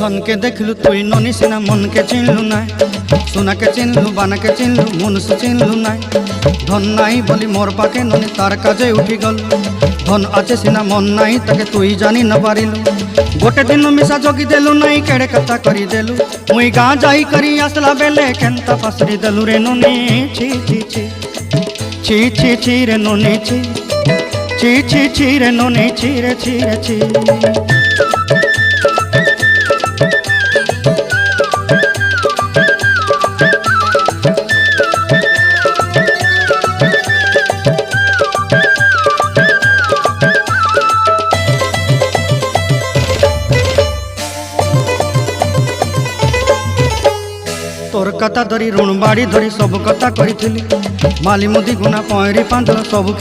धन के देखलु तुई ननी सिना मन के चिन्हलु ना सोना के चिन्हलु बाना के चिन्हलु मनुष्य चिन्हलु ना धन नाई बोली मोर पाके ननी तार काजे उठी गल धन आचे सिना मन नाई ताके तुई जानी न पारिलु गोटे दिन मिसा जगी देलु नाई केड़े कथा करी देलु मुई गाँ जाई करी आसला बेले केंता फासरी देलु रे ननी छी छी छी छी छी छी रे ननी छी छी छी छी रे ननी छी रे छी रे छी। तोर कथा धरी ऋण बाड़ी धरी सब कथा करी माली मुदी गुना पहरी पांदर सब